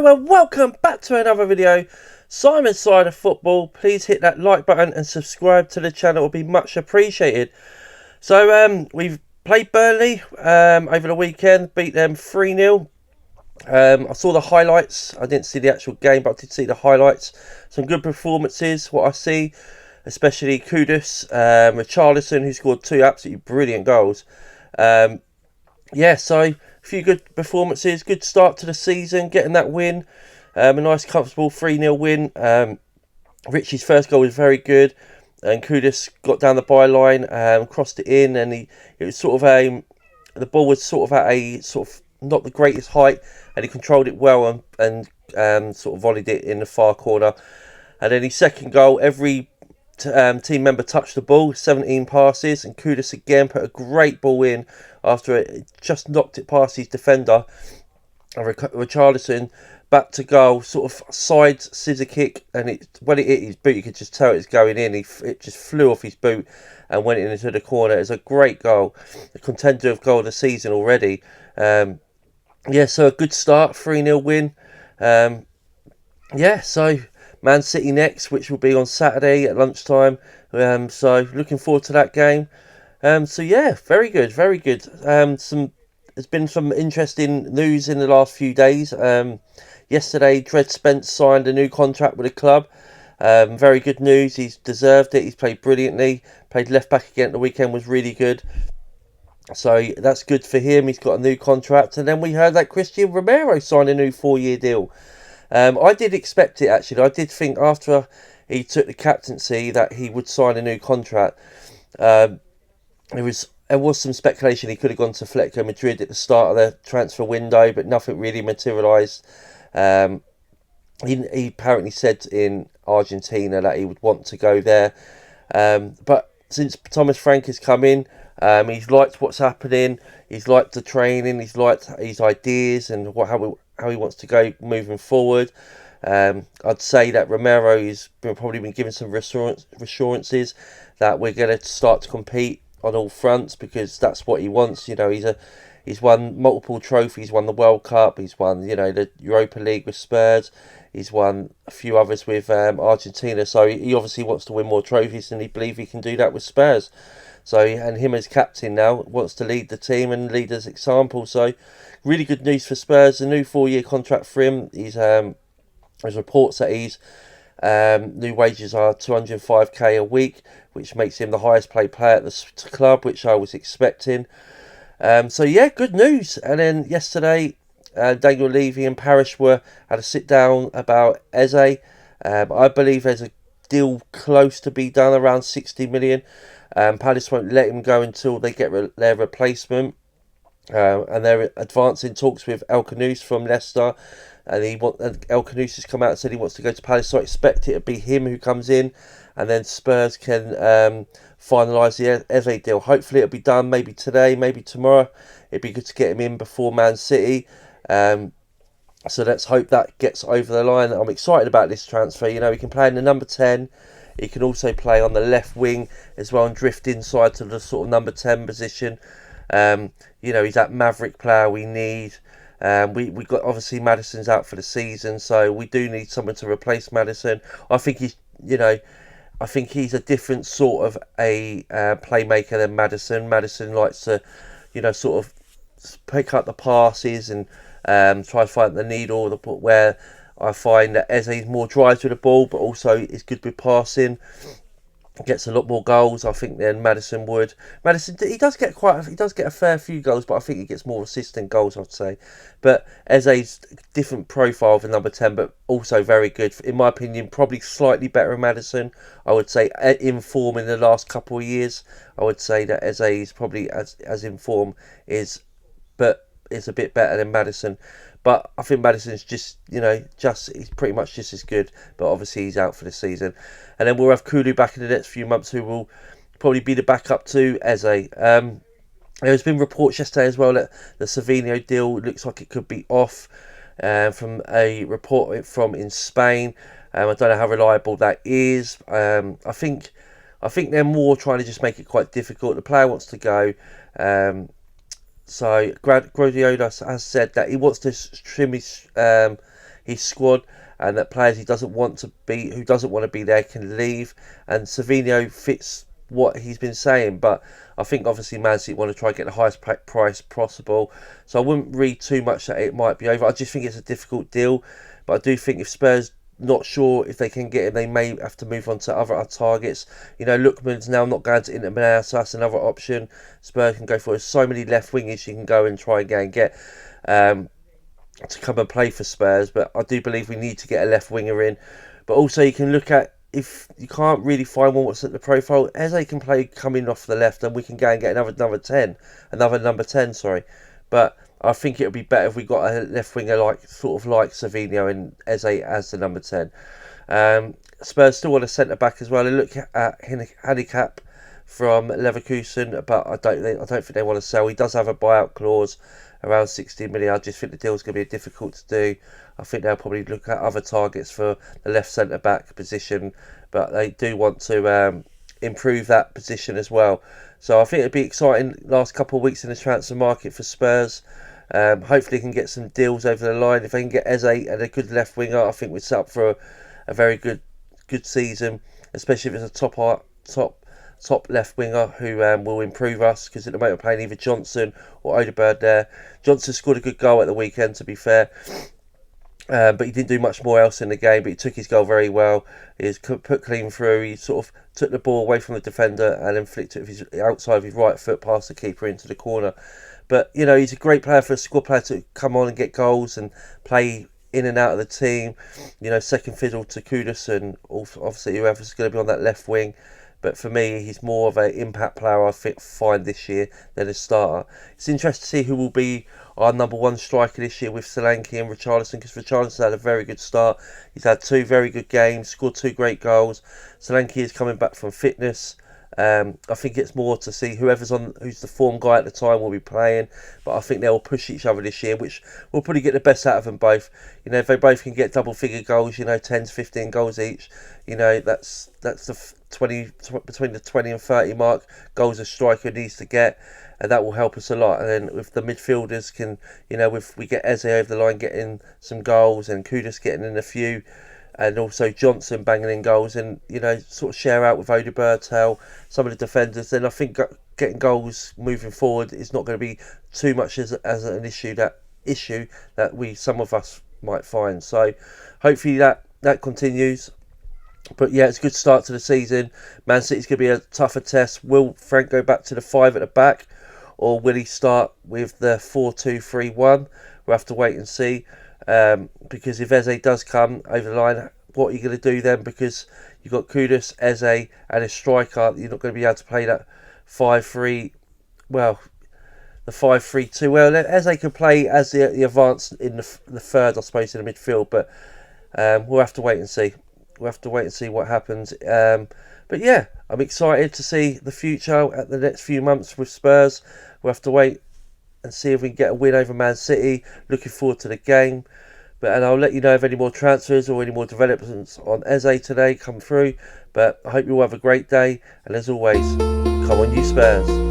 Hello and welcome back to another video. Simon's Side of Football. Please hit that like button and subscribe to the channel. It will be much appreciated. So we've played Burnley over the weekend, beat them 3-0. I saw the highlights. I didn't see the actual game, but I did see the highlights. Some good performances, what I see, especially Kudus, Richarlison, who scored two absolutely brilliant goals. So a few good performances, good start to the season, getting that win, a nice comfortable 3-0 win. Richie's first goal was very good, and Kudus got down the byline, crossed it in, and it was sort of the ball was sort of at a sort of not the greatest height, and he controlled it well and sort of volleyed it in the far corner. And then his second goal, every team member touched the ball, 17 passes, and Kudus again put a great ball in after it just knocked it past his defender. And Richarlison back to goal, sort of side scissor kick, and when it hit his boot, you could just tell it was going in. It just flew off his boot and went into the corner. It was a great goal, a contender of goal of the season already. So a good start, 3-0 win. So Man City next, which will be on Saturday at lunchtime. So looking forward to that game. Very good, very good. There's been some interesting news in the last few days. Yesterday, Dred Spence signed a new contract with the club. Very good news. He's deserved it. He's played brilliantly. Played left back again at the weekend, was really good. So that's good for him. He's got a new contract. And then we heard that Christian Romero signed a new 4-year deal. I did expect it, actually. I did think after he took the captaincy that he would sign a new contract. There was some speculation he could have gone to Atletico Madrid at the start of the transfer window, but nothing really materialised. He apparently said in Argentina that he would want to go there. But since Thomas Frank has come in, he's liked what's happening. He's liked the training. He's liked his ideas and how he wants to go moving forward. I'd say that Romero has probably been given some reassurances that we're going to start to compete on all fronts, because that's what he wants. You know, he's won multiple trophies. Won the World Cup. He's won, the Europa League with Spurs. He's won a few others with Argentina. So he obviously wants to win more trophies, and he believes he can do that with Spurs. So, and him as captain now wants to lead the team and lead as example. So, really good news for Spurs. A new 4-year contract for him. There's reports that his new wages are 205k a week, which makes him the highest paid player at the club, which I was expecting. Good news. And then yesterday, Daniel Levy and Parish had a sit down about Eze. I believe there's a deal close to be done, around 60 million. Palace won't let him go until they get their replacement. And they're advancing talks with El Khanous from Leicester. And El Khanous has come out and said he wants to go to Palace. So I expect it to be him who comes in. And then Spurs can finalise the Eze deal. Hopefully it'll be done maybe today, maybe tomorrow. It'd be good to get him in before Man City. So let's hope that gets over the line. I'm excited about this transfer. He can play in the number 10. He can also play on the left wing as well and drift inside to the sort of number 10 position. He's that maverick player we need. We got, obviously, Maddison's out for the season, so we do need someone to replace Maddison. I think he's a different sort of a playmaker than Maddison. Maddison likes to, sort of pick up the passes and try to find the needle, where I find that Eze more drives with the ball, but also is good with passing. Gets a lot more goals, I think, than Maddison would. Maddison, he does get a fair few goals, but I think he gets more assists than goals, I'd say. But Eze's different profile than number 10, but also very good. In my opinion, probably slightly better than Maddison. I would say in form in the last couple of years. I would say that Eze is probably as in form but is a bit better than Maddison. But I think Maddison's he's pretty much just as good. But obviously he's out for the season. And then we'll have Kulu back in the next few months, who will probably be the backup to Eze. There's been reports yesterday as well that the Savinho deal looks like it could be off, from a report from in Spain. I don't know how reliable that is. I think they're more trying to just make it quite difficult. The player wants to go. So Guardiola has said that he wants to trim his his squad, and that players who doesn't want to be there can leave. And Savinho fits what he's been saying, but I think obviously Man City want to try and get the highest price possible, so I wouldn't read too much that it might be over. I just think it's a difficult deal, but I do think if Spurs not sure if they can get him, they may have to move on to other targets. Lookman's now not going to Inter Milan, so that's another option Spurs can go for. There's so many left wingers you can go and try and get to come and play for Spurs, but I do believe we need to get a left winger in. But also you can look at, if you can't really find one what's at the profile, Eze can play coming off the left, and we can go and get another number 10, sorry. But I think it would be better if we got a left winger like Savinho and Eze as the number 10. Spurs still want a centre back as well. They look at Handicap from Leverkusen, but I don't think they want to sell. He does have a buyout clause around 16 million. I just think the deal's going to be difficult to do. I think they'll probably look at other targets for the left centre back position, but they do want to improve that position as well. So I think it'll be exciting last couple of weeks in the transfer market for Spurs. Hopefully they can get some deals over the line. If they can get Eze and a good left winger, I think we're set up for a very good season, especially if it's a top left winger who will improve us, because at the moment we're playing either Johnson or Odegaard there. Johnson scored a good goal at the weekend, to be fair, but he didn't do much more else in the game, but he took his goal very well. He was put clean through. He sort of took the ball away from the defender and then flicked it with his outside of his right foot past the keeper into the corner. But he's a great player for a squad player to come on and get goals and play in and out of the team. Second fiddle to Kudus and obviously whoever's going to be on that left wing. But for me, he's more of an impact player I find this year than a starter. It's interesting to see who will be our number one striker this year with Solanke and Richarlison, because Richarlison had a very good start. He's had 2 very good games, scored 2 great goals. Solanke is coming back from fitness. I think it's more to see who's the form guy at the time will be playing, but I think they'll push each other this year, which will probably get the best out of them both. If they both can get double figure goals, 10 to 15 goals each, that's the 20 between the 20 and 30 mark goals a striker needs to get, and that will help us a lot. And then if the midfielders can, if we get Eze over the line getting some goals and Kudus getting in a few, and also Johnson banging in goals, and sort of share out with Odegaard, some of the defenders, then I think getting goals moving forward is not going to be too much as an issue that some of us might find. So hopefully that continues. But yeah, it's a good start to the season. Man City's going to be a tougher test. Will Frank go back to the 5 at the back, or will he start with the 4-2-3-1? We'll have to wait and see. Because if Eze does come over the line, what are you going to do then? Because you've got Kudus, Eze and a striker. You're not going to be able to play that 5-3. Well, the 5-3-2. Well, Eze can play as the advance in the third, I suppose, in the midfield. But we'll have to wait and see. We'll have to wait and see what happens. But yeah, I'm excited to see the future at the next few months with Spurs. We'll have to wait and see if we can get a win over Man City. Looking forward to the game. And I'll let you know if any more transfers or any more developments on Eze today come through. But I hope you all have a great day. And as always, come on you Spurs.